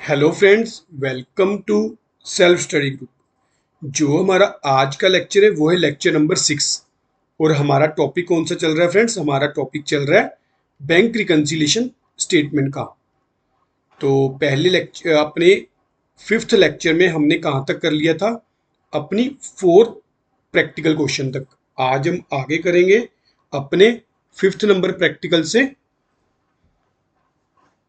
Hello friends, welcome to self study group. जो हमारा आज का लेक्चर है वो है लेक्चर नंबर 6। और हमारा टॉपिक कौन सा चल रहा है फ्रेंड्स? हमारा टॉपिक चल रहा है बैंक रिकन्सिलिएशन स्टेटमेंट का। तो पहले लेक्चर अपने फिफ्थ लेक्चर में हमने कहाँ तक कर लिया था? अपनी फोर्थ प्रैक्टिकल क्वेश्चन तक। आज हम आगे करेंगे अपने फिफ्थ नंबर प्रैक्टिकल से।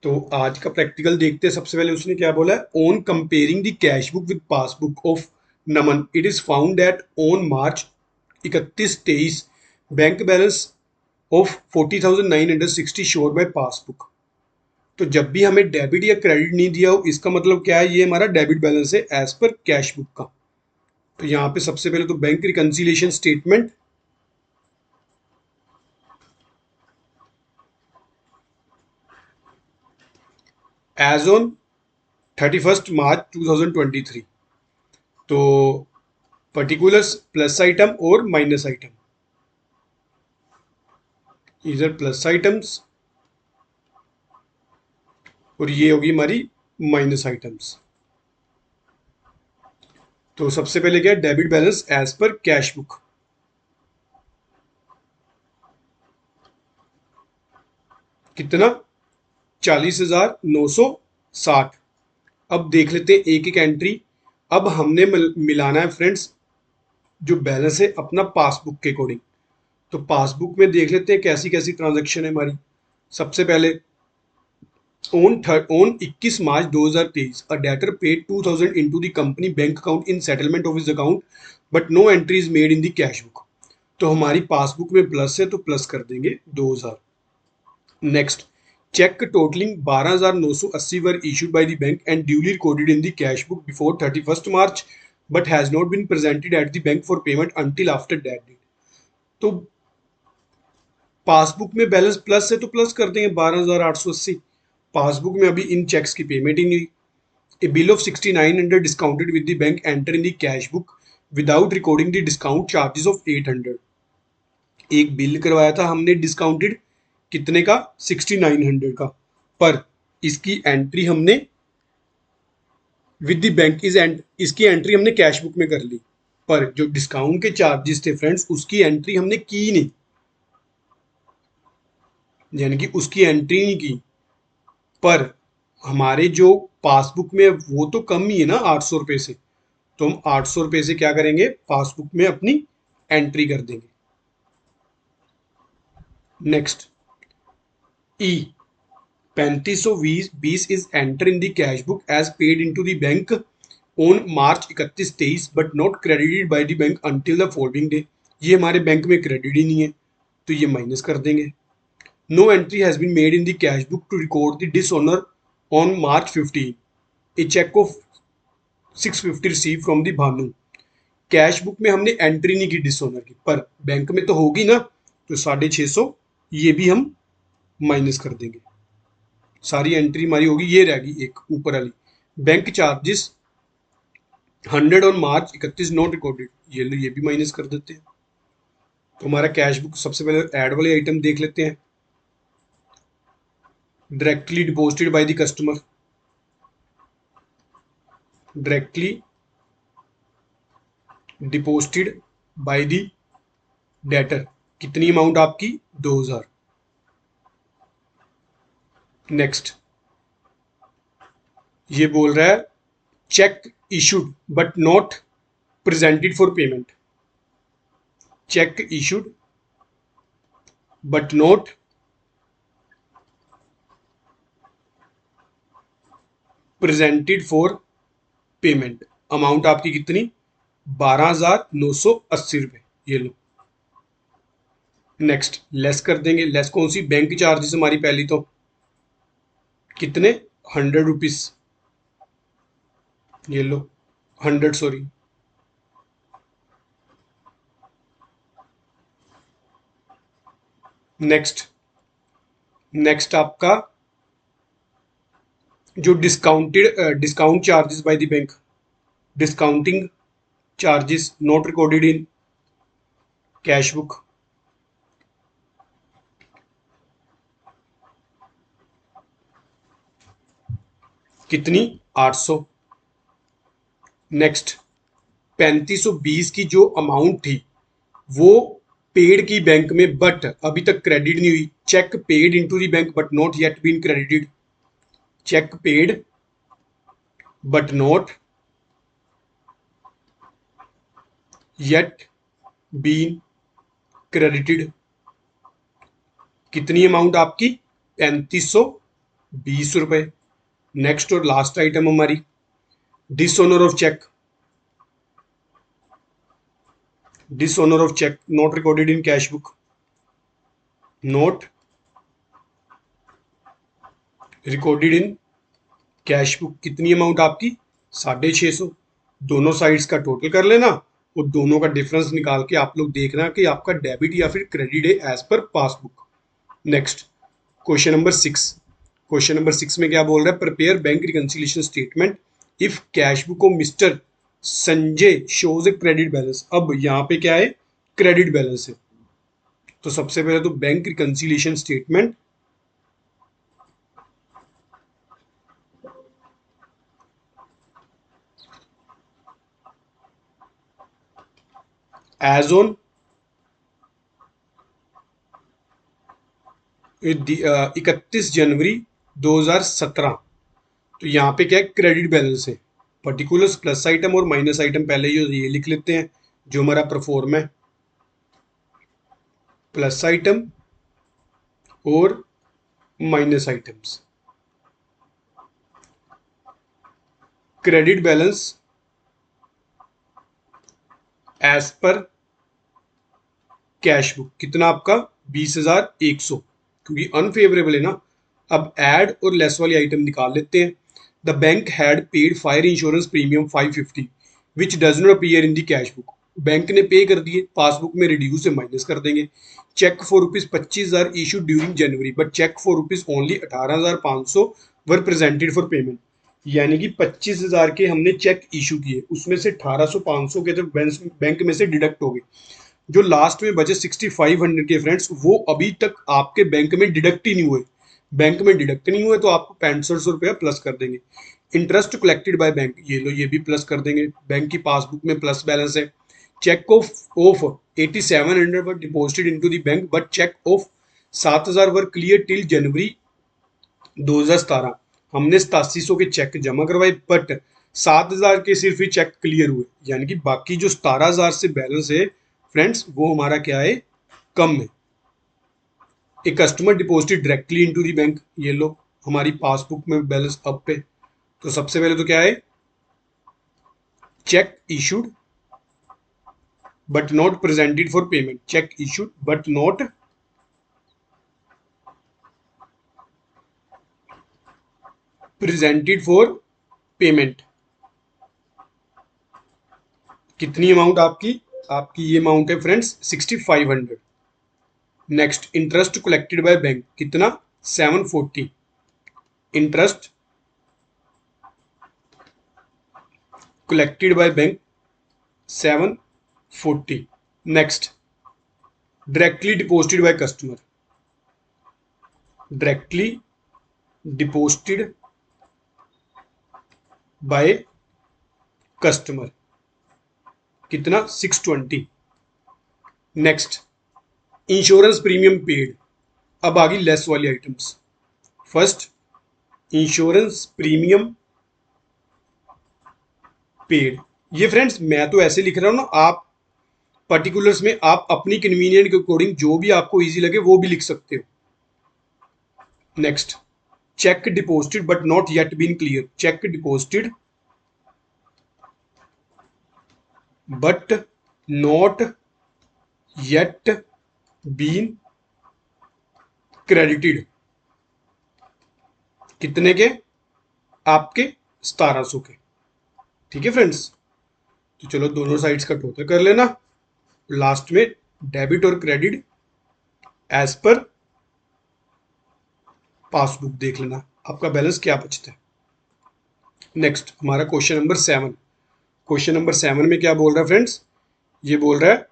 तो आज का प्रैक्टिकल देखते हैं। सबसे पहले उसने क्या बोला है? On comparing the cash book with passbook of Naman, it is found that on March 31-23 bank balance of 40,960 शोर बाय पासबुक। तो जब भी हमें डेबिट या क्रेडिट नहीं दिया हो, इसका मतलब क्या है? ये हमारा डेबिट बैलेंस है एज पर कैश बुक का। तो यहाँ पे सबसे पहले तो bank reconciliation statement as on 31 March 2023। तो पर्टिकुलर्स प्लस आइटम और माइनस आइटम, इधर प्लस आइटम्स और ये होगी हमारी माइनस आइटम्स। तो सबसे पहले क्या है? डेबिट बैलेंस एज पर कैश बुक। कितना? 40,960। अब देख लेते हैं एक एक एंट्री। अब हमने मिलाना है फ्रेंड्स जो बैलेंस है अपना पासबुक के अकॉर्डिंग। तो पासबुक में देख लेते हैं कैसी कैसी ट्रांजैक्शन है हमारी। सबसे पहले on 21 March 2023 a debtor paid 2000 into the company bank account in settlement of his account but no entry is made in the cash book। तो हमारी पासबुक में प्लस है तो प्लस कर देंगे 2000। Next, cheque totalling 12,980 were issued by the bank and duly recorded in the cash book before 31st March but has not been presented at the bank for payment until after that date। तो passbook में balance plus है तो plus कर देंगे 12,880। Passbook में अभी इन checks की payment ही नहीं हुई। A bill of 6,900 discounted with the bank enter in the cash book without recording the discount charges of 800। एक बिल करवाया था हमने डिस्काउंटेड, कितने का? 6,900 का। पर इसकी एंट्री हमने with the bank is and इसकी एंट्री हमने कैश बुक में कर ली। पर जो डिस्काउंट के चार्जेस थे फ्रेंड्स, उसकी एंट्री हमने की नहीं, यानी कि उसकी एंट्री नहीं की। पर हमारे जो पासबुक में वो तो कम ही है ना 800 रुपये से। तो हम 800 रुपये से क्या करेंगे? पासबुक में अपनी एंट्री कर देंगे। नेक्स्ट, ई 3520 is enter in the cash book as paid in to the bank on March 31-23 but not credited by the bank until the following day. ये हमारे बैंक में क्रेडिट ही नहीं है तो ये माइनस कर देंगे। No entry has been made in the cash book to record the dishonour on March 15 a cheque of 650 receive from the Bhanu. Cash book में हमने एंट्री नहीं की डिसऑनर की, पर बैंक में तो होगी ना। तो 650 ये भी हम माइनस कर देंगे। सारी एंट्री हमारी होगी, ये रहेगी एक ऊपर वाली। Bank charges 100 on March 31 not recorded, ये भी माइनस कर देते हैं। तो हमारा कैश बुक सबसे पहले ऐड वाले आइटम देख लेते हैं। Directly deposited by the customer, directly deposited by the debtor. कितनी अमाउंट आपकी? 2000। नेक्स्ट, ये बोल रहा है cheque issued but not presented for payment. Cheque issued but not presented for payment. Amount आपकी कितनी? 12,980 रुपये। ये लो। नेक्स्ट, लेस कर देंगे। लेस कौन सी? बैंक चार्जेस हमारी पहली तो कितने? 100 रुपीज। ये लो, 100 सॉरी। नेक्स्ट, नेक्स्ट आपका जो discount charges bye the bank, discounting charges not recorded in cash book. कितनी? 800। नेक्स्ट 3520 की जो अमाउंट थी वो पेड की बैंक में, बट अभी तक क्रेडिट नहीं हुई। Cheque paid into the bank but not yet been credited. Cheque paid but not yet been credited. कितनी अमाउंट आपकी? 3520 रुपए। नेक्स्ट और लास्ट आइटम हमारी dishonour of cheque. Dishonour of cheque not recorded in cash book, not recorded in cash book. कितनी amount आपकी? 650। दोनों sides का total कर लेना और दोनों का डिफरेंस निकाल के आप लोग देखना कि आपका डेबिट या फिर क्रेडिट है एज पर passbook. Next question number 6। Question number 6 में क्या बोल रहा है? Prepare bank reconciliation statement if cash book of Mister Sanjay shows a credit balance. अब यहाँ पे क्या है? क्रेडिट बैलेंस है। तो सबसे पहले तो bank reconciliation statement as on 31 January 2017। तो यहाँ पे क्या है? क्रेडिट बैलेंस है। पर्टिकुलर्स प्लस आइटम और माइनस आइटम पहले ये लिख लेते हैं जो हमारा परफॉर्म है। प्लस आइटम और minus items. Credit balance as पर कैश बुक कितना आपका? 20,100, क्योंकि अनफेवरेबल है ना। अब ऐड और लेस वाली आइटम निकाल लेते हैं। The bank had paid fire insurance premium 550 which does not appear in the cash book. Bank ने पे कर दिए, पासबुक में रिड्यूस से माइनस कर देंगे। Cheque for ₹25,000 issue during January but cheque for rupees only 18,500 were presented for payment. यानी कि 25,000 के हमने चेक इशू किए, उसमें से 1800 500 के जब बैंक में से डिडक्ट हो गए, जो लास्ट में बचे 6500 के फ्रेंड्स, वो अभी तक आपके बैंक में डिडक्ट ही नहीं हुए। बैंक में डिडक्ट नहीं हुए तो आपको 6500 रुपया प्लस कर देंगे। इंटरेस्ट कलेक्टेड बाय बैंक, ये लो, ये भी प्लस कर देंगे। बैंक की पासबुक में प्लस बैलेंस है। Cheque of 8700 were deposited into the bank but cheque of 7000 were clear till January 2017। हमने 8700 के चेक जमा करवाए बट 7000 के सिर्फ ही चेक क्लियर हुए, यानी कि बाकी जो 17000 से बैलेंस है फ्रेंड्स वो हमारा क्या है? कम है। A customer deposited directly into the bank, ये लो हमारी पासबुक में बैलेंस अप पे। तो सबसे पहले तो क्या है? Cheque issued but not presented for payment. Cheque issued but not presented for payment. कितनी अमाउंट आपकी? आपकी ये अमाउंट है friends 6500। Next interest collected by bank कितना? 740। Interest collected by bank 740। Next directly deposited by customer. Directly deposited by customer कितना? 620। Next insurance premium paid. अब आ गई लेस वाली items. First insurance premium paid. ये फ्रेंड्स मैं तो ऐसे लिख रहा हूं ना, आप पर्टिकुलर्स में आप अपनी कन्वीनियंट के अकॉर्डिंग जो भी आपको इजी लगे वो भी लिख सकते हो। Next cheque deposited but not yet been clear. Cheque deposited but not yet been credited. कितने के? आपके 1700 के। ठीक है फ्रेंड्स, तो चलो दोनों साइड्स का टोटल कर लेना। लास्ट में डेबिट और क्रेडिट एज पर पासबुक देख लेना आपका बैलेंस क्या बचता है। नेक्स्ट हमारा क्वेश्चन नंबर 7। क्वेश्चन नंबर 7 में क्या बोल रहा है फ्रेंड्स? ये बोल रहा है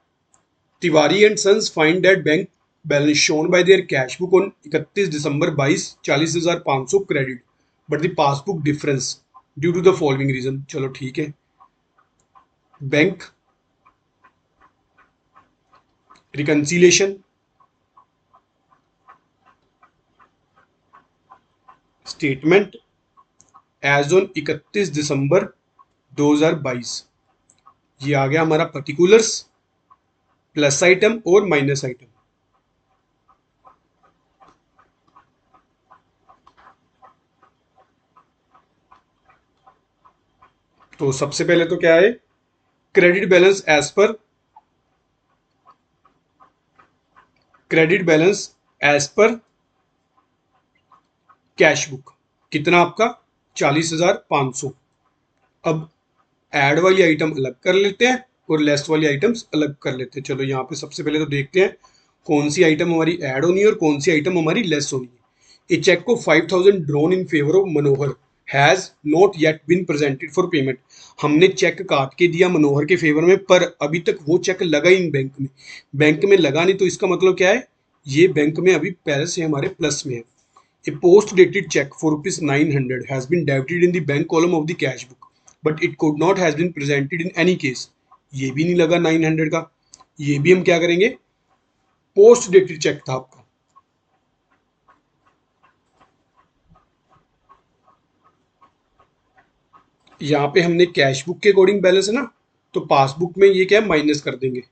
Tiwari and sons find that bank balance shown by their cash book on 31 December 22 40,500 credit but the passbook difference due to the following reason. चलो ठीक है, bank reconciliation statement as on 31 December 2022। ये आ गया हमारा पर्टिकुलर्स, प्लस आइटम और minus item. तो सबसे पहले तो क्या है, क्रेडिट बैलेंस एज पर कैश बुक, कितना आपका 40,500। अब ऐड वाली आइटम अलग कर लेते हैं और लेस वाली आइटम्स अलग कर लेते हैं। चलो यहाँ पे सबसे पहले तो देखते हैं कौन सी आइटम हमारी ऐड होनी है और कौन सी आइटम हमारी लेस होनी है। ए चेक को 5,000 drawn in favour of Manohar has not yet been presented for payment. हमने चेक काट के दिया मनोहर के फेवर में, पर अभी तक वो चेक लगा ही नहीं बैंक में। बैंक में लगा नहीं, तो इसका मतलब क्या है, ये बैंक में अभी पहले से हमारे प्लस में है। A post-dated check for ₹900 has been debited in the bank column of the cash book, but it could not has been presented in any case. ये भी नहीं लगा 900 का, ये भी हम क्या करेंगे, पोस्ट डेटेड चेक था आपका। यहाँ पे हमने कैश बुक के अकॉर्डिंग बैलेंस है ना, तो पासबुक में ये क्या है, माइनस कर देंगे।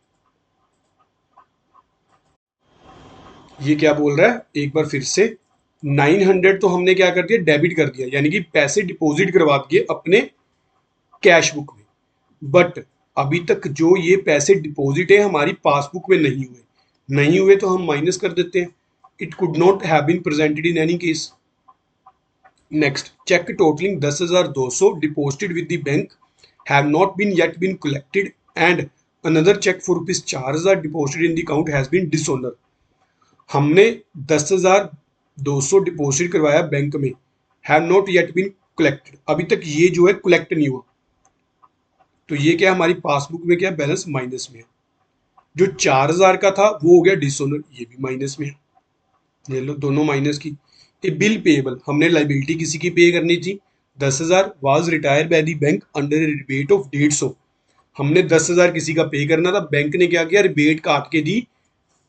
ये क्या बोल रहा है, एक बार फिर से, 900 तो हमने क्या कर दिया, डेबिट कर दिया, यानी कि पैसे डिपॉजिट करवा दिए अपने कैश बुक में। बट अभी तक जो ये पैसे डिपॉजिट है हमारी पासबुक में नहीं हुए तो हम माइनस कर देते हैं। It could not have been presented in any case. Next, cheque totalling 10,200 deposited with the bank have not been yet been collected and another cheque for ₹4,000 deposited in the account has been dishonour. हमने 10,200 deposit करवाया bank में, have not yet been collected, अभी तक ये जो है collect नहीं हुआ, तो ये क्या हमारी पासबुक में क्या बैलेंस माइनस में है। जो 4,000 का था वो हो गया डिसऑनर, ये भी माइनस में है। ये लो दोनों माइनस की। ए बिल पेएबल, हमने लाइबिलिटी किसी की पे करनी थी, 10,000 was retire bye the bank under rebate of 150। हमने 10,000 किसी का पे करना था, बैंक ने क्या किया, रिबेट काट के दी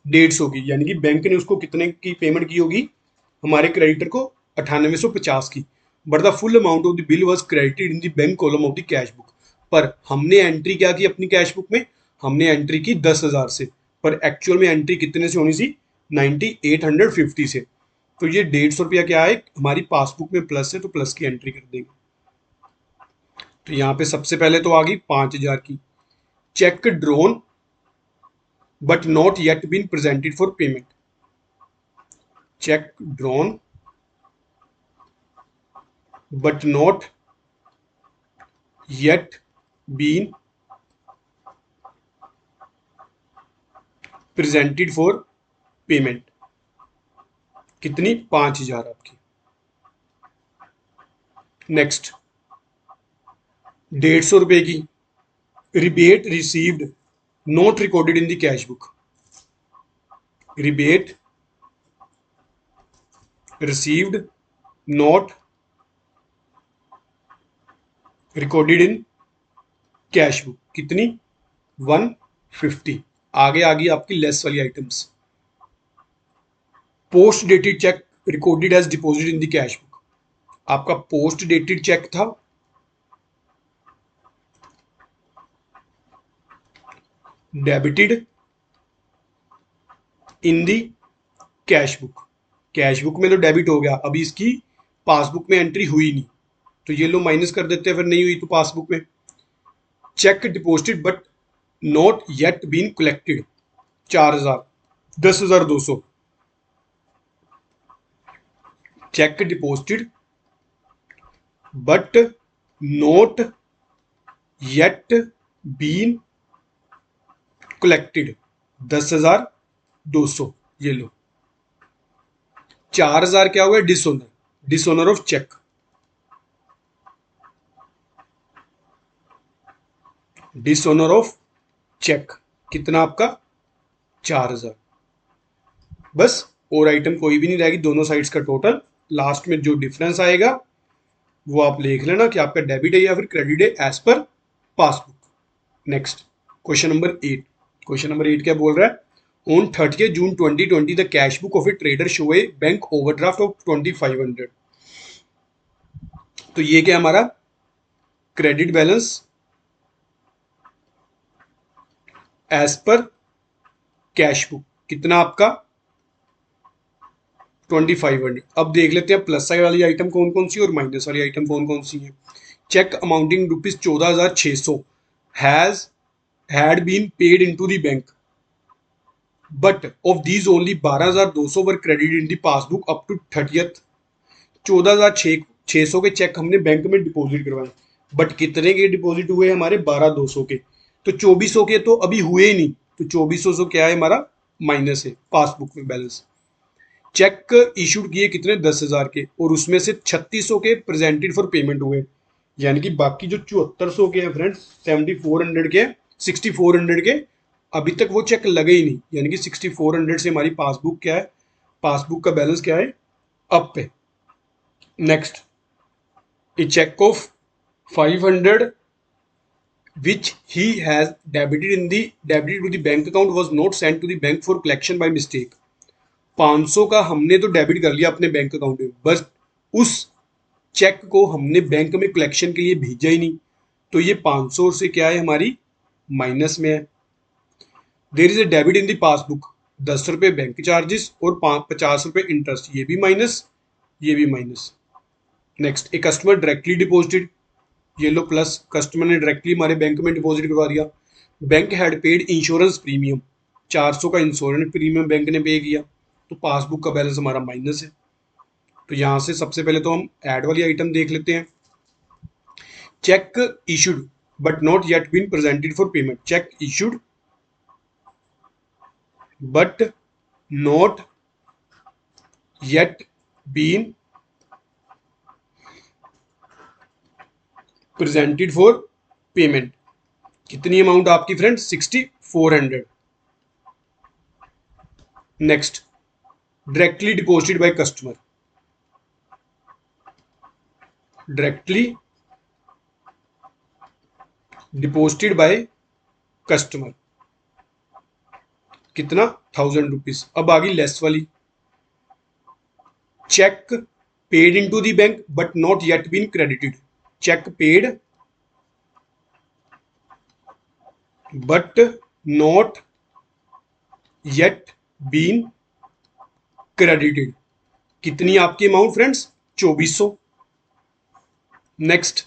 150 की, यानी कि बैंक ने उसको कितने की पेमेंट की होगी, हमारे क्रेडिटर को 9850 की। But the full amount of the bill was credited in the bank column of the cash book. पर हमने एंट्री क्या की अपनी कैश बुक में, हमने एंट्री की 10,000 से, पर एक्चुअल में एंट्री कितने से होनी थी, 9850 से। तो ये 150 रुपया क्या है, हमारी पासबुक में प्लस है, तो प्लस की एंट्री कर देंगे। तो यहाँ पे सबसे पहले तो आ गई 5,000 की, cheque drawn but not yet been presented for payment. Cheque drawn but not yet been presented for payment। कितनी, 5,000 आपकी। नेक्स्ट, 150 रुपए की, rebate received not recorded in the cash book. Rebate received not recorded in cash book, कितनी, 150। आगे आ गई आपकी less वाली items. Post dated cheque recorded as deposit in the cash book, आपका पोस्ट डेटेड चेक था, debited in the cash book. Cash book में तो डेबिट हो गया, अभी इसकी पासबुक में एंट्री हुई नहीं, तो ये लो माइनस कर देते हैं, फिर नहीं हुई तो पासबुक में। Cheque deposited but not yet been collected, 4,000, 10,200। Cheque deposited but not yet been collected, 10,200। ये लो 4,000 क्या हुआ, dishonour, dishonour of cheque. Dishonour of cheque कितना आपका, 4,000। बस और आइटम कोई भी नहीं रहेगी, दोनों साइड्स का टोटल, लास्ट में जो डिफरेंस आएगा वो आप लिख लेना कि आपका डेबिट है या फिर क्रेडिट है एज पर passbook. Next question number 8। Question number 8 क्या बोल रहा है, on 30 June 2020 the cash book of a trader show a bank overdraft of 2500। तो ये क्या हमारा क्रेडिट बैलेंस एज पर कैश बुक, कितना आपका 2500। अब देख लेते हैं प्लस साइड वाली आइटम कौन कौन सी और माइनस वाली आइटम कौन कौन सी है। Cheque amounting rupees 14,600 has had been paid into the bank, but of these only 12,200 were credited in the passbook up to 30th। 14,600 के चेक हमने बैंक में डिपॉजिट करवाए, बट कितने के डिपॉजिट हुए हमारे 12,200 के, तो 2,400 के तो अभी हुए ही नहीं, तो 2,400 क्या है हमारा माइनस है पासबुक में बैलेंस। चेक इशूड किए कितने 10,000 के, और उसमें से 3,600 के प्रेजेंटेड फॉर पेमेंट हुए, यानी कि बाकी जो 7,400 के हैं फ्रेंड्स, 7,400 के 6,400 के अभी तक वो चेक लगे ही नहीं, यानी कि 6,400 से हमारी पासबुक क्या है, पासबुक का बैलेंस क्या है अप पे। Next a cheque of 500 which he has debited to the bank account was not sent to the bank for collection by mistake। 500 का हमने तो डेबिट कर लिया अपने बैंक अकाउंट में, बस उस चेक को हमने बैंक में कलेक्शन के लिए भेजा ही नहीं, तो ये 500 से क्या है हमारी माइनस में है। There is a debit in the passbook, 10 रुपये बैंक चार्जेस और 50 रुपये इंटरेस्ट, ये भी माइनस, ये भी minus. Next a customer directly deposited, ये लो प्लस, कस्टमर ने डायरेक्टली हमारे बैंक में डिपॉजिट करवा दिया। Bank had paid insurance premium, 400 का इंश्योरेंस प्रीमियम बैंक ने पे किया, तो पासबुक का बैलेंस हमारा माइनस है। तो यहाँ से सबसे पहले तो हम ऐड वाली आइटम देख लेते हैं। Cheque issued but not yet been presented for payment, cheque issued but not yet been presented for payment, कितनी अमाउंट आपकी friend 6,400। Next directly deposited by customer, directly deposited by customer, कितना 1,000 rupees. अब आ गई less वाली, cheque paid into the bank but not yet been credited, cheque paid but not yet been credited, कितनी आपकी amount friends 2,400। Next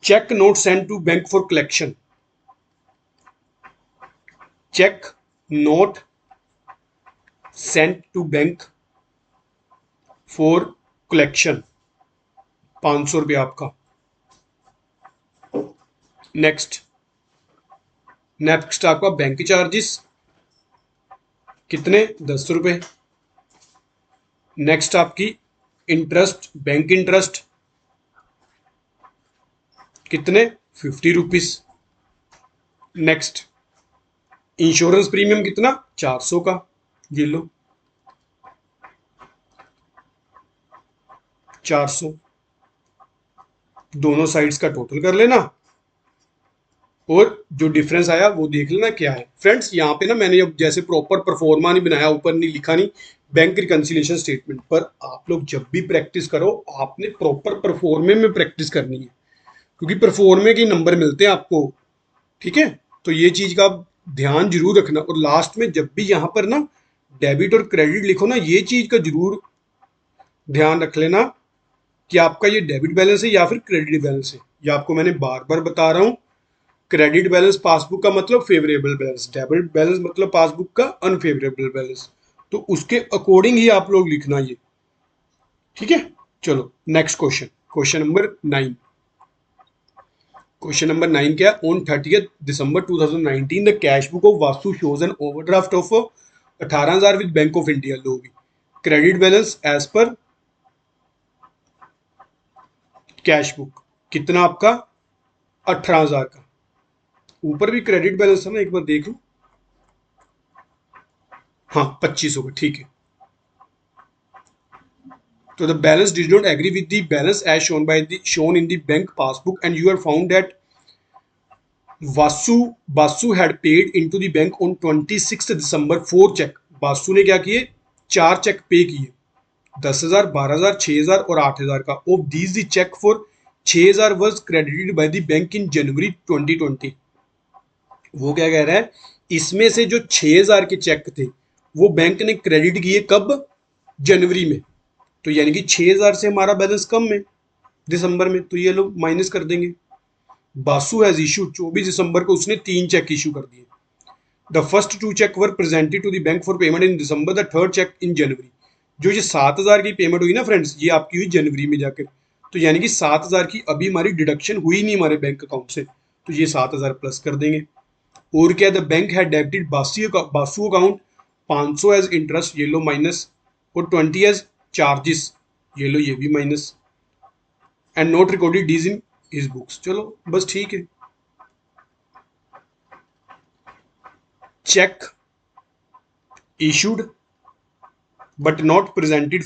cheque not send to bank for collection, cheque not sent to bank for collection, 500 रुपये आपका। Next next आपका bank charges कितने 10 रुपये। Next आपकी interest, bank interest कितने 50 rupees. Next insurance premium कितना 400 का, ये लो 400, दोनों साइड्स का टोटल कर लेना और जो डिफरेंस आया वो देख लेना क्या है। फ्रेंड्स यहाँ पे ना मैंने अब जैसे प्रॉपर परफॉर्मा नहीं बनाया, ऊपर नहीं लिखा नहीं बैंक रिकंसिलिएशन स्टेटमेंट, पर आप लोग जब भी प्रैक्टिस करो आपने प्रॉपर परफॉर्मे में प्रैक्टिस करनी है, क्योंकि परफॉर्मे के नंबर मिलते हैं आपको, ठीक है। तो ये चीज का ध्यान जरूर रखना, और लास्ट में जब भी यहाँ पर ना डेबिट और क्रेडिट लिखो ना, ये चीज का जरूर ध्यान रख लेना कि आपका ये डेबिट बैलेंस है या फिर क्रेडिट बैलेंस है। ये आपको मैंने बार बार बता रहा हूँ, क्रेडिट बैलेंस पासबुक का मतलब फेवरेबल बैलेंस, डेबिट बैलेंस मतलब पासबुक का अनफेवरेबल बैलेंस, तो उसके अकॉर्डिंग ही आप लोग लिखना ये, ठीक है। चलो next question, question number 9। Question number 9 क्या है, on 30 December 2019 the cash book of Vasu shows an overdraft of 18,000 with Bank of India, लो भी क्रेडिट बैलेंस एज पर कैश बुक कितना आपका 18,000 का, ऊपर भी क्रेडिट बैलेंस है ना, एक बार देख लो, हाँ 2,500 का, ठीक है। तो the balance did not agree with the balance as shown in the bank passbook and you are found that Basu had paid into the bank on 26 December 4 cheque. Basu ने क्या किए, 4 चेक पे किए, 10,000, 12,000, 6,000 और 8,000 का। Of these the cheque for 6,000 was credited by the bank in January 2020। वो क्या कह रहा है, इसमें से जो 6,000 के चेक थे वो बैंक ने क्रेडिट किए कब, जनवरी में। तो यानी कि 6,000 से हमारा बैलेंस कम है दिसंबर में, तो ये लोग माइनस कर देंगे। बासु हैज इशू 24 दिसंबर को उसने 3 चेक इशू कर दिए। The first 2 cheque were presented to the bank for payment in December, the third cheque in January. जो ये 7,000 की पेमेंट हुई ना फ्रेंड्स, ये आपकी हुई जनवरी में जाकर। तो यानी कि 7,000 की अभी हमारी डिडक्शन हुई नहीं हमारे बैंक अकाउंट से, तो ये 7,000 प्लस कर देंगे। और क्या, the bank had debited Basu account 500 as interest, ये लो माइनस, और 20 एज चार्जेस, ये लो ये भी minus, and not recorded these in his books. चलो बस ठीक है। Cheque issued but not presented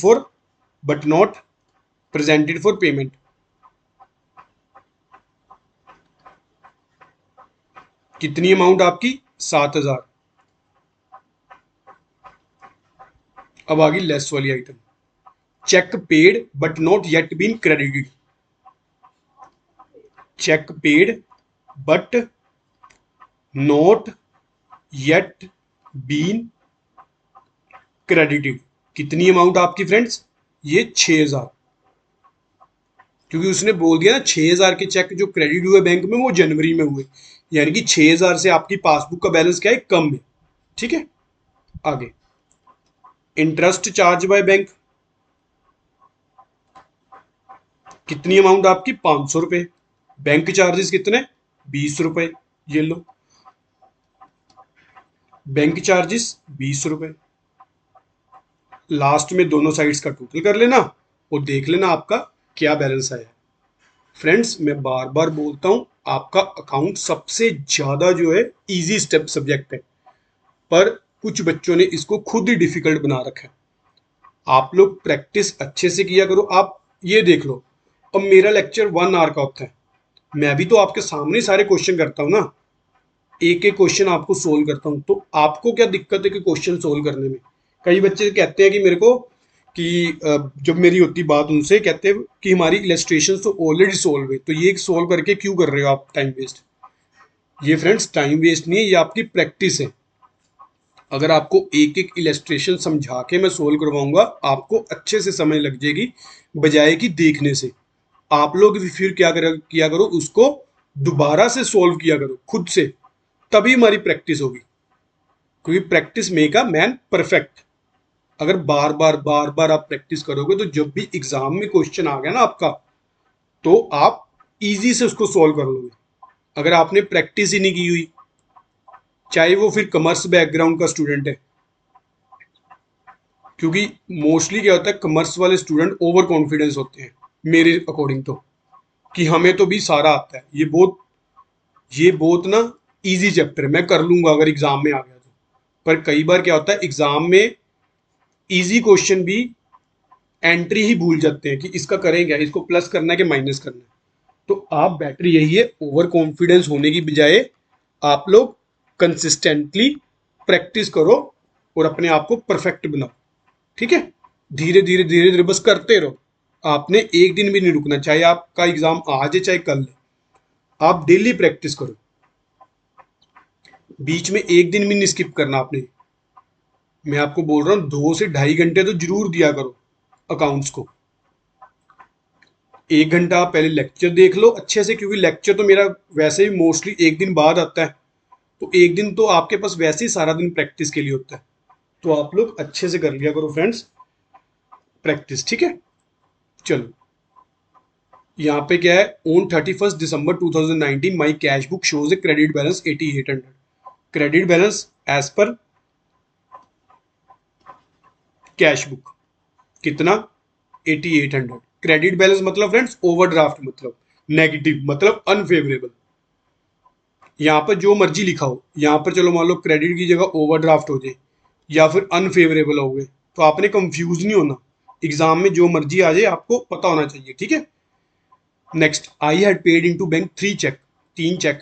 for payment. कितनी अमाउंट आपकी, 7,000। अब आ गई लेस वाली item, cheque paid but not yet been credited. Cheque paid but not yet been credited. कितनी अमाउंट आपकी फ्रेंड्स, ये 6,000। क्योंकि उसने बोल दिया ना 6,000 के चेक जो क्रेडिट हुए बैंक में वो जनवरी में हुए, यानी कि 6,000 से आपकी पासबुक का बैलेंस क्या है, कम है। ठीक है, आगे इंटरेस्ट चार्ज बाय बैंक, कितनी अमाउंट आपकी, 500 रुपए। बैंक चार्जेस कितने, 20 रुपए, ये लो बैंक चार्जेस 20 रुपए। लास्ट में दोनों साइड्स का टोटल कर लेना और देख लेना आपका क्या बैलेंस आया। फ्रेंड्स मैं बार बार बोलता हूं, आपका अकाउंट सबसे ज्यादा जो है इजी स्टेप सब्जेक्ट है, पर कुछ बच्चों ने इसको खुद ही डिफिकल्ट बना रखा है। आप लोग प्रैक्टिस अच्छे से किया करो। आप ये देख लो, अब मेरा लेक्चर 1 आवर का होता है, मैं भी तो आपके सामने सारे क्वेश्चन करता हूँ ना, एक एक क्वेश्चन आपको सोल्व करता हूँ। तो आपको क्या दिक्कत है कि क्वेश्चन सोल्व करने में। कई बच्चे कहते हैं कि मेरे को कि जब मेरी होती बात उनसे, कहते हैं कि हमारी इलस्ट्रेशन तो ऑलरेडी सोल्व है, तो ये सोल्व करके क्यों कर रहे हो आप टाइम वेस्ट। ये फ्रेंड्स टाइम वेस्ट नहीं है, ये आपकी प्रैक्टिस है। अगर आपको एक एक इलस्ट्रेशन समझा के मैं सोल्व करवाऊंगा, आपको अच्छे से समझ लग जाएगी, बजाय कि देखने से। आप लोग भी फिर किया करो, उसको दोबारा से सोल्व किया करो खुद से, तभी हमारी प्रैक्टिस होगी। क्योंकि practice make a man perfect. अगर बार बार आप प्रैक्टिस करोगे तो जब भी एग्जाम में क्वेश्चन आ गया ना आपका, तो आप इजी से उसको सॉल्व कर लोगे। अगर आपने प्रैक्टिस ही नहीं की हुई, चाहे वो फिर कॉमर्स बैकग्राउंड का स्टूडेंट है, क्योंकि मोस्टली क्या होता है, कॉमर्स वाले स्टूडेंट ओवर कॉन्फिडेंस होते हैं मेरे अकॉर्डिंग तो, कि हमें तो भी सारा आता है, ये बहुत ना इजी चैप्टर है, मैं कर लूंगा अगर एग्जाम में आ गया तो। पर कई बार क्या होता है, एग्जाम में इजी क्वेश्चन भी एंट्री ही भूल जाते हैं कि इसका करें क्या, इसको प्लस करना है कि माइनस करना है। तो आप बेटर यही है, ओवर कॉन्फिडेंस होने की बजाय आप लोग कंसिस्टेंटली प्रैक्टिस करो और अपने आप को परफेक्ट बनाओ। ठीक है, धीरे धीरे धीरे धीरे बस करते रहो। आपने एक दिन भी नहीं रुकना, चाहे आपका एग्जाम आज है चाहे कल है, आप डेली प्रैक्टिस करो। बीच में एक दिन भी नहीं स्किप करना आपने। मैं आपको बोल रहा हूँ 2 से 2.5 घंटे तो जरूर दिया करो अकाउंट्स को। 1 घंटा आप पहले लेक्चर देख लो अच्छे से, क्योंकि लेक्चर तो मेरा वैसे ही मोस्टली एक दिन बाद आता है, तो एक दिन तो आपके पास वैसे ही सारा दिन प्रैक्टिस के लिए होता है। तो आप लोग अच्छे से कर लिया करो फ्रेंड्स प्रैक्टिस। ठीक है, चलो यहाँ पे क्या है, on 31 December 2019 my cash book shows a credit balance 8800। Credit balance as पर कैश बुक कितना, 8800। क्रेडिट बैलेंस मतलब फ्रेंड्स ओवरड्राफ्ट, मतलब नेगेटिव, मतलब अनफेवरेबल। यहाँ पर जो मर्जी लिखा हो, यहाँ पर चलो मान लो क्रेडिट की जगह ओवरड्राफ्ट हो जाए या फिर अनफेवरेबल हो गए, तो आपने कंफ्यूज नहीं होना। एग्जाम में जो मर्जी आ जाए आपको पता होना चाहिए, ठीक है। Next, I had paid into bank 3 cheque, 3 cheque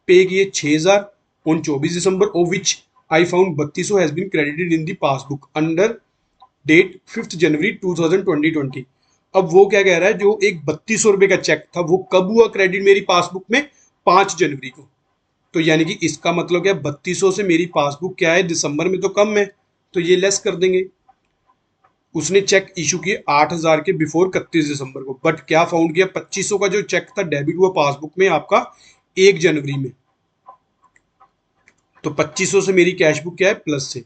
पे किए 6000 on 24 December, of which I found 3200 has been credited in the passbook under date 5 January 2020। अब वो क्या कह रहा है, जो एक 3200 रुपए का चेक था वो कब हुआ क्रेडिट मेरी पासबुक में, 5 जनवरी को। तो यानी कि इसका मतलब क्या, 3200 से मेरी पासबुक क्या है, दिसंबर में तो कम है, तो ये लेस कर देंगे। उसने चेक इशू किए 8000 के बिफोर 31 दिसंबर को, बट क्या फाउंड किया, 2500 का जो चेक था डेबिट हुआ पासबुक में आपका 1 जनवरी में। तो 2500 से मेरी कैश बुक क्या है, प्लस से।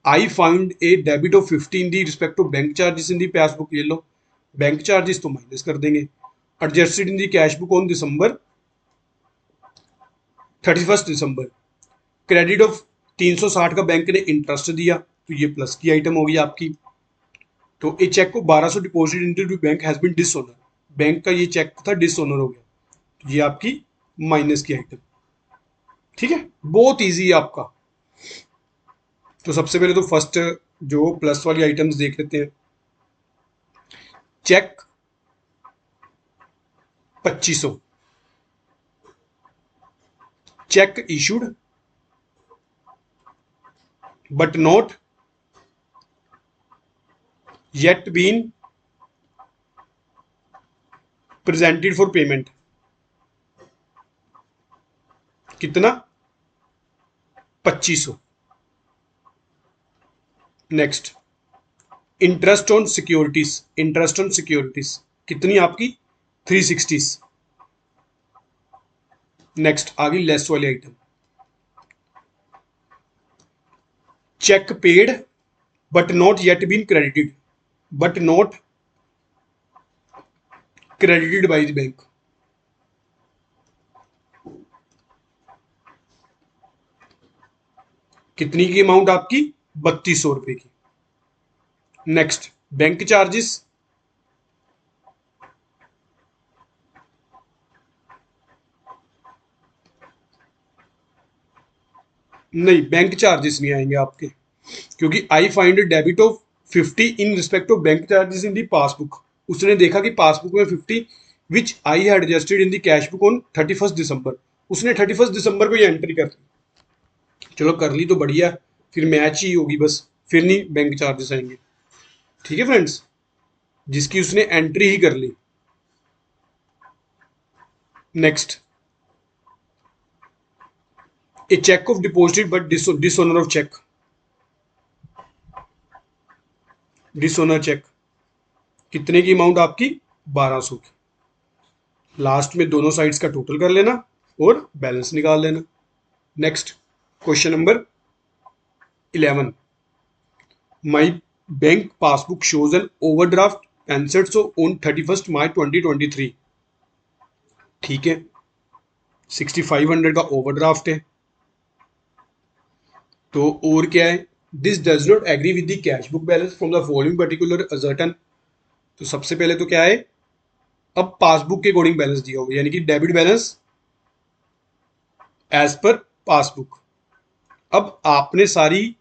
I find A debit of 50 in the respect of bank charges in the passbook, ये लो बैंक चार्जेस तो माइनस कर देंगे। Adjusted in the cash book on December 31 December, credit of 360 का बैंक ने interest दिया, तो ये प्लस की आइटम होगी आपकी। तो ए चेक को 1200 deposit into bank has been dishonour, bank का ये चेक था डिसऑनर हो गया, तो ये आपकी माइनस की आइटम, ठीक है। बहुत इजी है आपका। तो सबसे पहले तो फर्स्ट जो प्लस वाली आइटम्स देख लेते हैं। Cheque 2500, cheque issued but not yet been presented for payment, कितना, 2500। Next, interest on securities, interest on securities कितनी आपकी, 360। नेक्स्ट आ गई लेस वाली item, cheque paid but not yet been credited, but not credited by the bank, कितनी की amount आपकी, 3200 रुपए की। नेक्स्ट, बैंक चार्जेस, नहीं बैंक चार्जेस नहीं आएंगे आपके, क्योंकि I find debit of 50 in respect of bank charges in the passbook. उसने देखा कि पासबुक में 50 which I had adjusted in the cash book on 31 December, उसने 31 दिसंबर को ये एंट्री कर ली। चलो कर ली तो बढ़िया, फिर मैच ही होगी बस, फिर नहीं बैंक चार्जेस आएंगे, ठीक है फ्रेंड्स, जिसकी उसने एंट्री ही कर ली। Next, a cheque of deposit but dishonour of cheque, dishonour cheque कितने की अमाउंट आपकी, 1200 की। लास्ट में दोनों साइड्स का टोटल कर लेना और बैलेंस निकाल लेना। Next, question number 11, my bank passbook shows an overdraft cancelled so on 31 March 2023, ठीक है, 6500 का ओवरड्राफ्ट है। तो और क्या है, this does not agree with the cash book balance from the following particular ascertain. तो सबसे पहले तो क्या है, अब पासबुक के अकॉर्डिंग बैलेंस दिया होगा, यानी कि डेबिट बैलेंस एज पर पासबुक। अब आपने सारी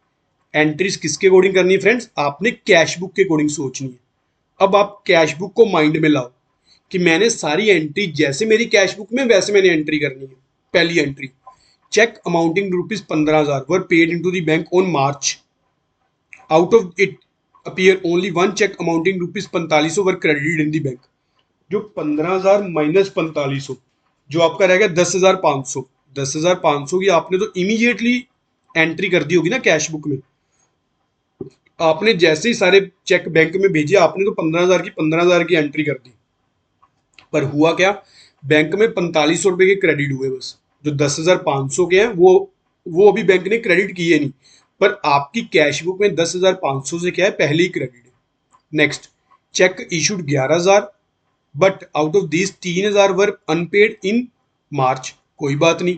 एंट्रीज किसके अकॉर्डिंग करनी है फ्रेंड्स, आपने कैश बुक के अकॉर्डिंग सोचनी है। अब आप कैश बुक को माइंड में लाओ कि मैंने सारी एंट्री जैसे मेरी कैश बुक में वैसे मैंने एंट्री करनी है। पहली entry, cheque amounting ₹15,000 were paid into the bank on March, out of it appear only one cheque amounting ₹4500 were credited in the bank. जो 15,000 माइनस 4500, जो आपका रहेगा 10,500, 10,500 की आपने तो इमीडिएटली एंट्री कर दी होगी ना कैश बुक में। आपने जैसे ही सारे चेक बैंक में भेजे आपने तो 15,000 की एंट्री कर दी, पर हुआ क्या, बैंक में 4500 रुपए के क्रेडिट हुए बस, जो 10,500 के हैं वो अभी बैंक ने क्रेडिट किए नहीं, पर आपकी कैश बुक में 10,500 से क्या है, पहले ही क्रेडिट है। Next, cheque issued 11,000 but out of this 3,000 were unpaid in March, कोई बात नहीं,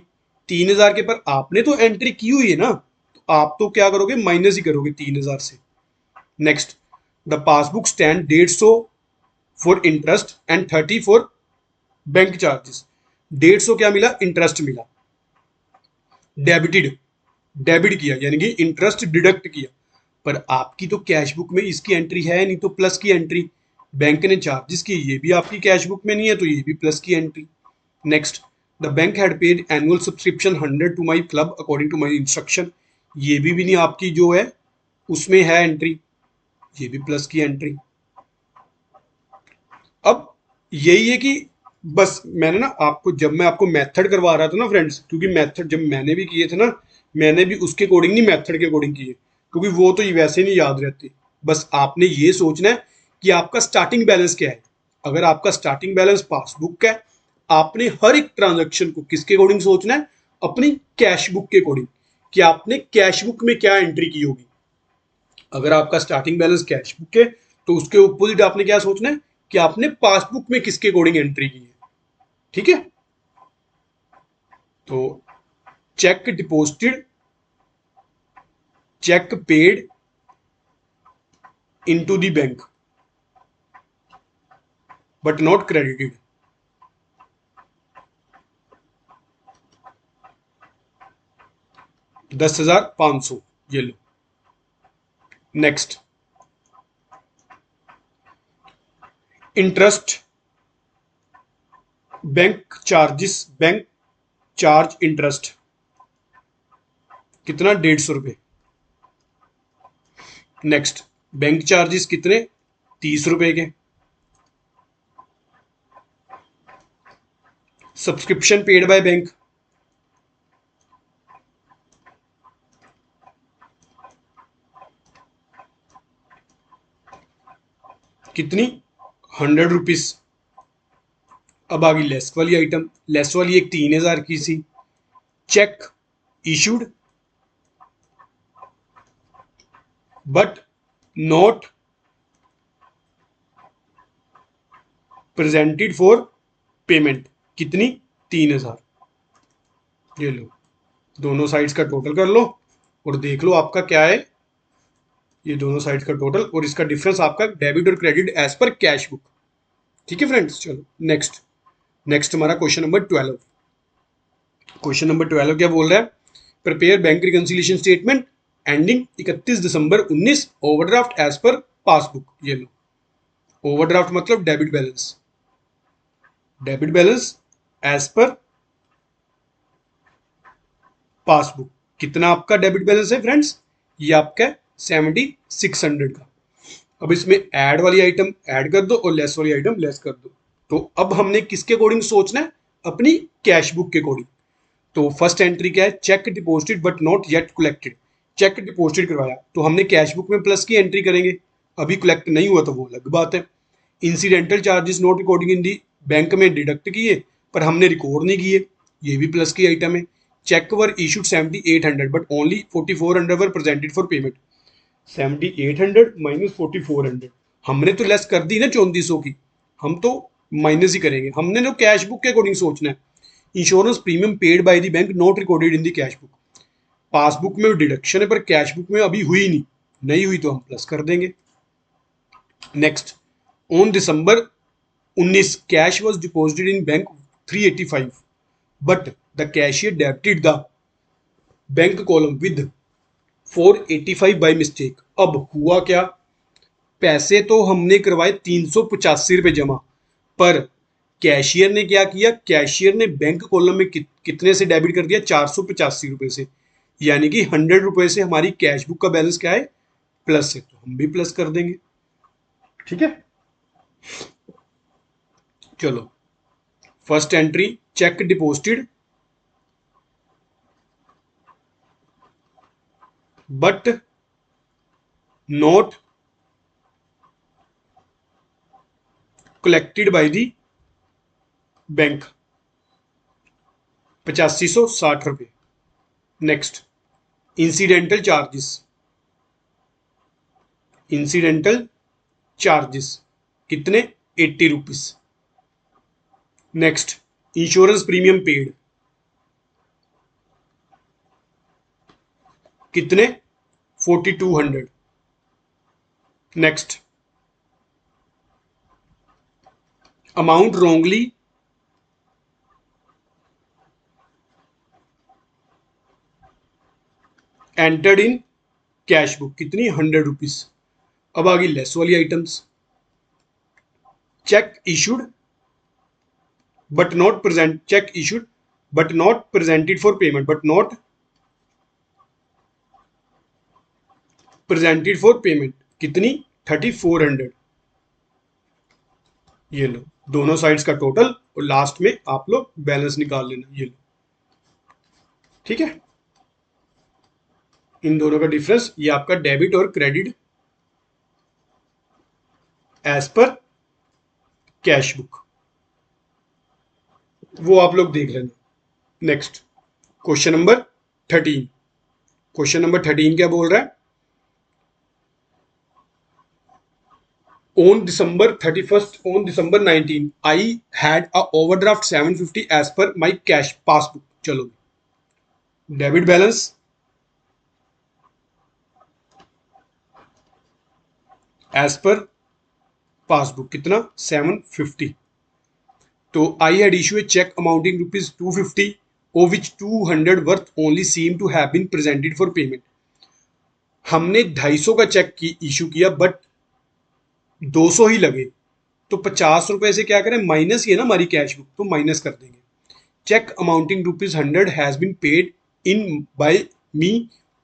3,000 के पर आपने तो एंट्री की हुई है ना, तो आप तो क्या करोगे, माइनस ही करोगे 3,000 से। Next, the passbook stand 150 for interest and 30 for bank charges. 150 क्या मिला, इंटरेस्ट मिला, डेबिटेड, डेबिट किया यानी कि इंटरेस्ट डिडक्ट किया, पर आपकी तो कैश बुक में इसकी एंट्री है नहीं, तो प्लस की एंट्री। बैंक ने चार्जेस की, ये भी आपकी कैश बुक में नहीं है, तो ये भी प्लस की entry. Next, the bank had paid annual subscription 100 to my club according to my instruction, ये भी नहीं आपकी जो है उसमें है एंट्री, ये भी प्लस की एंट्री। अब यही है कि बस मैंने ना आपको, जब मैं आपको मेथड करवा रहा था ना फ्रेंड्स, क्योंकि मेथड जब मैंने भी किए थे ना, मैंने भी उसके अकॉर्डिंग नहीं, मेथड के अकॉर्डिंग किए, क्योंकि वो तो वैसे नहीं याद रहते। बस आपने ये सोचना है कि आपका स्टार्टिंग बैलेंस क्या है। अगर आपका स्टार्टिंग बैलेंस पासबुक है, आपने हर एक ट्रांजेक्शन को किसके अकॉर्डिंग सोचना है, अपनी कैश बुक के अकॉर्डिंग, कि आपने कैश बुक में क्या एंट्री की होगी। अगर आपका स्टार्टिंग बैलेंस कैश बुक है, तो उसके अपोजिट आपने क्या सोचना है कि आपने पासबुक में किसके अकॉर्डिंग एंट्री की है। ठीक है, तो cheque deposited, cheque paid into the bank but not credited, 10,500, ये लो। Next, interest, bank charges, bank charge interest कितना, 150 रुपये। नेक्स्ट, बैंक चार्जेस कितने, 30 रुपए के। सब्सक्रिप्शन पेड बाय बैंक कितनी, 100 रुपीज। अब आ गई लेस वाली आइटम, लेस वाली एक 3,000 की सी। Cheque issued but not presented for payment, कितनी, 3,000। ये लो, दोनों साइड्स का टोटल कर लो और देख लो आपका क्या है, ये दोनों साइड्स का टोटल और इसका डिफरेंस आपका डेबिट और क्रेडिट एज पर कैश बुक। ठीक है फ्रेंड्स, चलो नेक्स्ट। नेक्स्ट हमारा क्वेश्चन नंबर 12। क्वेश्चन नंबर 12 क्या बोल रहा है, prepare bank reconciliation statement ending 31 December 19, overdraft as पर पासबुक। ये लो, ओवरड्राफ्ट मतलब debit balance, debit balance as पर पासबुक। कितना आपका डेबिट बैलेंस है फ्रेंड्स, ये आपका 7600 का। अब इसमें ऐड वाली आइटम ऐड कर दो और लेस वाली आइटम लेस कर दो। तो अब हमने किसके अकॉर्डिंग सोचना है, अपनी कैश बुक के अकॉर्डिंग। तो फर्स्ट एंट्री क्या है, check deposited but not yet collected. Check deposited करवाया तो हमने कैश बुक में प्लस की एंट्री करेंगे, अभी कलेक्ट नहीं हुआ तो वो अलग बात है। Incidental charges not recording in the, bank में डिडक्ट किए पर हमने रिकॉर्ड नहीं किए, ये भी प्लस की आइटम है। Cheque were issued 7800 but only 4400 were presented for payment, 7800 minus 4400, हमने तो लेस कर दी ना 3400 की, हम तो माइनस ही करेंगे, हमने तो कैश बुक के अकॉर्डिंग सोचना है। Insurance premium paid by the bank not recorded in the cash book, passbook में डिडक्शन है पर कैश बुक में अभी हुई नहीं, नहीं हुई तो हम प्लस कर देंगे। Next, on December 19 cash was deposited in bank 385 but the cashier debited the bank column with 485 by mistake. अब हुआ क्या, पैसे तो हमने करवाए 385 रुपये जमा, पर कैशियर ने क्या किया, कैशियर ने बैंक कॉलम में कितने से डेबिट कर दिया, 485 रुपये से, यानी कि 100 रुपये से हमारी कैश बुक का बैलेंस क्या है, प्लस है, तो हम भी प्लस कर देंगे। ठीक है, चलो first entry, check deposited but not collected by the bank, 8560 रुपये। Next, incidental charges, incidental charges कितने, 80 rupees. Next, insurance premium paid कितने, 4200। Next, amount wrongly entered in cash book कितनी 100 रुपीज। अब आ गई लेस वाली items. Cheque issued but not present, check issued but not presented for payment, but not presented for payment कितनी 3400। ये लो दोनों sides का टोटल और लास्ट में आप लोग बैलेंस निकाल लेना। ये लो, ठीक है। इन दोनों का डिफरेंस ये आपका डेबिट और क्रेडिट एज पर कैश बुक, वो आप लोग देख लेना। Next question number 13। Question number 13 क्या बोल रहा है? On December 19, I had a overdraft 750 as per my cash passbook. चलो डेबिट बैलेंस एज पर पासबुक कितना 750। तो I had issue a cheque amounting rupees 250 of which 200 worth only seem to have been presented for payment। हमने 250 का check की issue किया but 200 ही लगे, तो 50 रुपए से क्या करें, माइनस ही है ना हमारी कैश बुक, तो माइनस कर देंगे। Cheque amounting rupees 100 has been paid in by me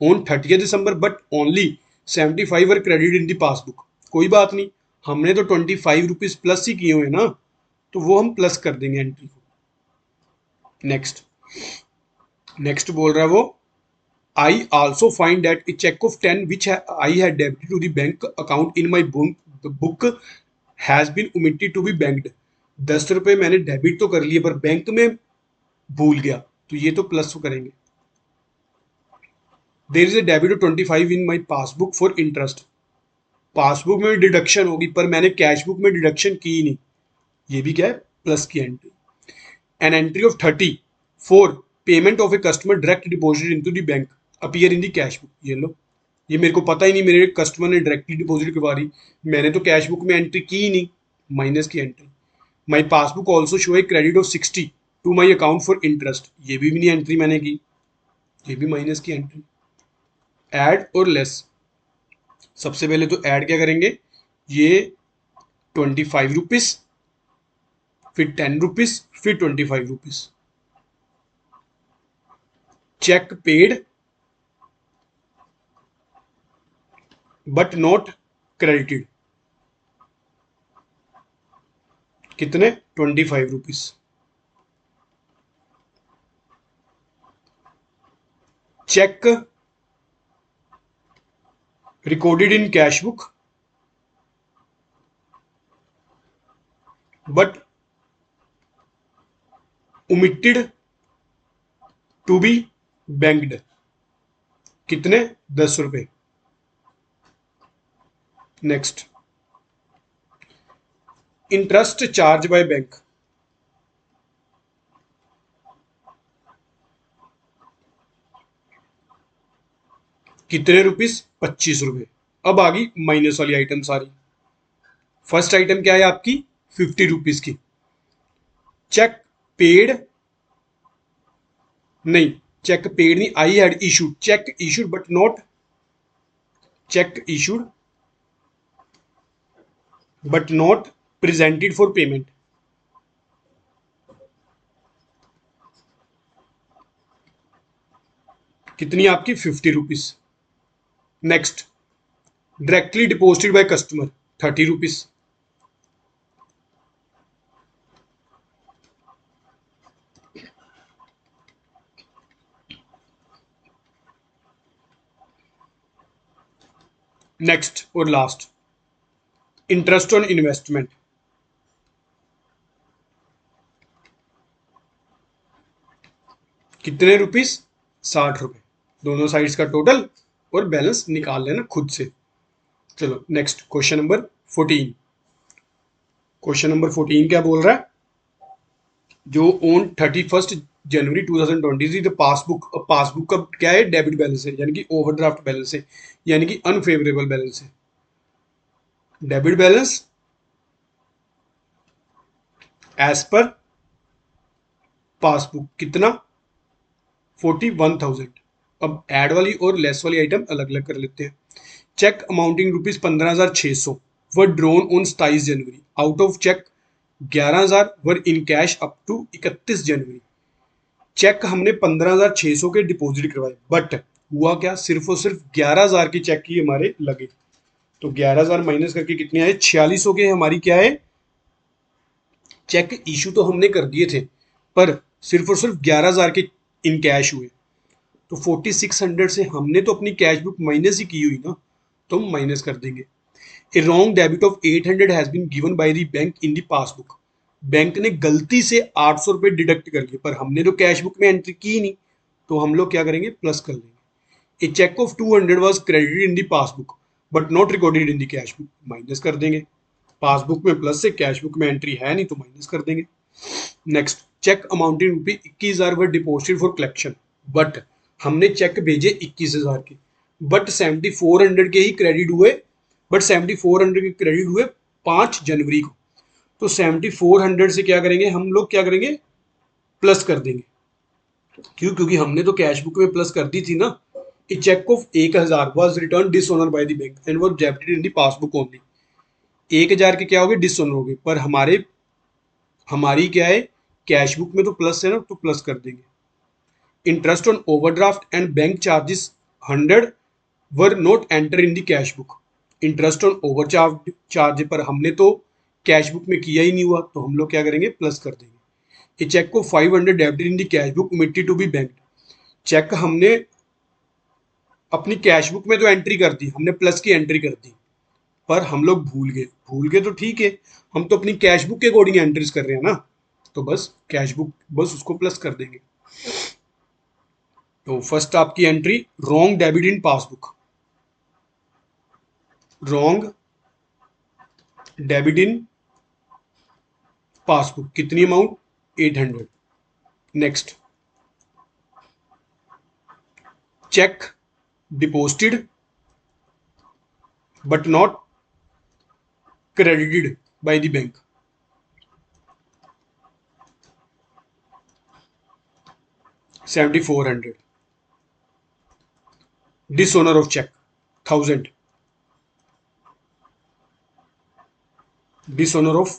on 30 December but only 75 were credit in the passbook. कोई बात नहीं, हमने तो 25 रुपीज प्लस ही किए हुए हैं ना, तो वो हम प्लस कर देंगे एंट्री को। नेक्स्ट नेक्स्ट बोल रहा है वो, I also find that a cheque of 10 which I had debited to the bank account in my book has been omitted to be banked. 10 रुपए मैंने डेबिट तो कर लिए पर बैंक में भूल गया, तो ये तो प्लस करेंगे। There is a debit of 25 in my passbook for interest. Passbook में डिडक्शन होगी पर मैंने कैश बुक में डिडक्शन की ही नहीं, ये भी क्या है, प्लस की entry. An entry of 30 for payment of a customer direct deposit into the bank appear in the cash book. ये लो, ये मेरे को पता ही नहीं, मेरे कस्टमर ने डायरेक्टली डिपॉजिट करवा रही, मैंने तो कैश बुक में एंट्री की ही नहीं, माइनस की entry. My passbook also show a credit of 60 to my account for interest, ये भी नहीं एंट्री मैंने की, ये भी माइनस की एंट्री। ऐड और लेस, सबसे पहले तो ऐड क्या करेंगे, ये 25 रुपीज, फिर 10 रुपीज, फिर 25 rupees. Cheque paid but not credited कितने 25 rupees. Cheque recorded in cash book but omitted to be banked कितने 10 रुपए। Next interest charge by bank, कितने रुपीस 25 रुपए। अब आ गई माइनस वाली आइटम सारी। फर्स्ट आइटम क्या है आपकी 50 रुपीज की। चेक पेड, नहीं चेक पेड नहीं, I had issued, check issued but not, check issued but not presented for payment, कितनी आपकी 50 rupees. Next directly deposited by customer 30 rupees. Next और लास्ट इंटरेस्ट ऑन इन्वेस्टमेंट, कितने rupees 60 रुपए। दोनों sides का total और balance निकाल लेना खुद से। चलो next question number 14। Question number 14 क्या बोल रहा है, जो ऑन 31 जनवरी 2020 पासबुक, पासबुक का क्या है, डेबिट बैलेंस है, यानी कि ओवरड्राफ्ट बैलेंस है, यानी कि अनफेवरेबल बैलेंस है। डेबिट बैलेंस एज पर पासबुक कितना 41,000। अब ऐड वाली और लेस वाली आइटम अलग अलग कर लेते हैं। Cheque amounting rupees 15,600 were drawn on 27 January, out of cheque 11,000 were in cash up to 31 January. Cheque हमने 15,600 के डिपॉजिट करवाए, बट हुआ क्या, सिर्फ और सिर्फ 11,000 के चेक ही हमारे लगे। तो 11,000 माइनस करके कितने आए, 4600 के हमारी क्या है, चेक इशू तो हमने कर दिए थे, पर सिर्फ और सिर्फ 11,000 के इन कैश हुए। तो 4600 से हमने तो अपनी कैश बुक माइनस ही की हुई ना, तो हम माइनस कर देंगे। A wrong debit of 800 has been given by the bank in the passbook. Bank ने गलती से 800 रुपये डिडक्ट कर लिए, पर हमने तो कैश बुक में एंट्री की नहीं, तो हम लोग क्या करेंगे, प्लस कर लेंगे। A cheque of 200 was credited in the passbook but not recorded in the cash book, minus कर देंगे। पासबुक में प्लस से, कैश बुक में एंट्री है नहीं, तो माइनस कर देंगे। नेक्स्ट, चेक अमाउंटिंग रुपये 21,000 वर डिपॉजिटेड फॉर कलेक्शन, बट हमने चेक भेजे 21,000 के, बट 7400 के ही क्रेडिट हुए, बट 7400 के क्रेडिट हुए 5 जनवरी को। तो 7400 से क्या करेंगे हम लोग, क्या करेंगे, प्लस कर देंगे। क्यों, क्योंकि हमने तो कैश बुक में प्लस कर दी थी ना। A cheque of 1,000 was return dishonour by the bank and was debited in the passbook only. 1,000 के क्या हो गए, डिसऑनर हो गए, पर हमारी क्या है, कैश बुक में तो प्लस है ना, तो प्लस कर देंगे। Interest on overdraft and bank charges 100 were not enter in the cash book. Interest on over charge पर हमने तो कैश बुक में किया ही नहीं हुआ, तो हम लोग क्या करेंगे, प्लस कर देंगे। ए चेक को 500 debited in the cash book omitted to be bank. Cheque हमने अपनी कैश बुक में तो एंट्री कर दी, हमने प्लस की एंट्री कर दी, पर हम लोग भूल गए तो ठीक है, हम तो अपनी कैश बुक के अकॉर्डिंग एंट्रीज कर रहे हैं ना, तो बस कैश बुक, बस उसको प्लस कर देंगे। तो फर्स्ट आपकी entry, wrong debit in passbook, wrong debit in passbook, कितनी amount, 800। Next, cheque deposited but not credited by the bank, 7,400। dishonor of check, 1,000। dishonor of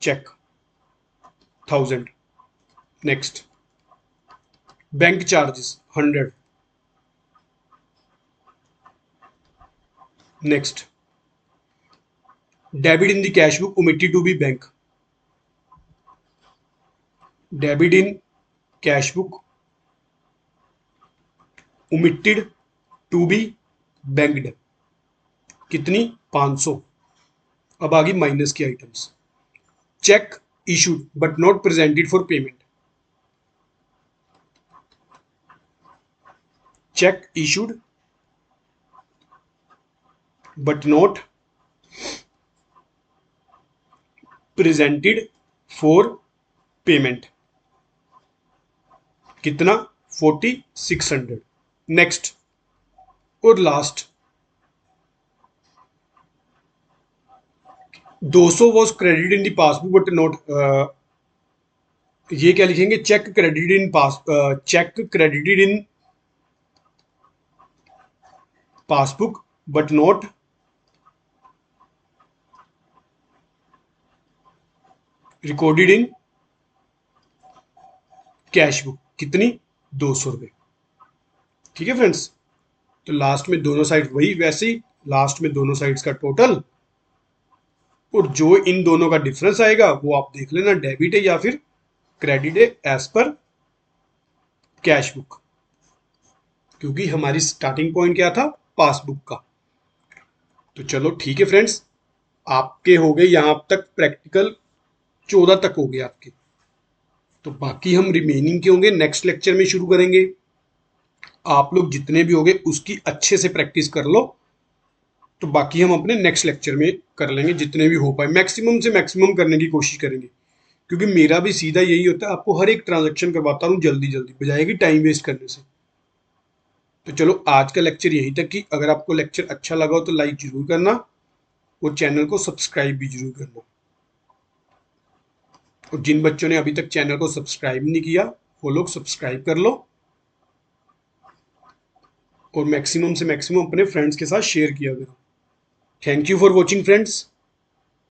check, 1,000। next, bank charges, 100। next, debit in the cash book omitted to be bank, debit in cash book omitted to be banked, कितनी, 500। अब आ गई minus की items. Cheque issued but not presented for payment, cheque issued but not presented for payment, कितना, 4,600। Next और last, 200 was credit in the passbook but not, ये क्या लिखेंगे, cheque credit in cheque credited in passbook but not recorded in cash book, कितनी, 200 रुपये। ठीक है friends, तो लास्ट में दोनों साइड वही, वैसे ही लास्ट में दोनों साइड्स का टोटल, और जो इन दोनों का डिफरेंस आएगा वो आप देख लेना, डेबिट है या फिर क्रेडिट है एज पर कैश बुक, क्योंकि हमारी स्टार्टिंग पॉइंट क्या था, पासबुक का। तो चलो ठीक है फ्रेंड्स, आपके हो गए यहां तक प्रैक्टिकल, 14 तक हो गए आपके। तो बाकी हम रिमेनिंग के होंगे नेक्स्ट लेक्चर में शुरू करेंगे। आप लोग जितने भी होंगे उसकी अच्छे से प्रैक्टिस कर लो, तो बाकी हम अपने नेक्स्ट लेक्चर में कर लेंगे, जितने भी हो पाए मैक्सिमम से मैक्सिमम करने की कोशिश करेंगे, क्योंकि मेरा भी सीधा यही होता है, आपको हर एक ट्रांजैक्शन करवाता हूँ जल्दी जल्दी, बजाय कि टाइम वेस्ट करने से। तो चलो आज का लेक्चर यहीं तक कि अगर आपको लेक्चर अच्छा लगा हो तो लाइक जरूर करना और चैनल को सब्सक्राइब भी जरूर करना। और जिन बच्चों ने अभी तक चैनल को सब्सक्राइब नहीं किया वो लोग सब्सक्राइब कर लो। और मैक्सिमम से मैक्सिमम अपने फ्रेंड्स के साथ शेयर किया करो। Thank you for watching friends.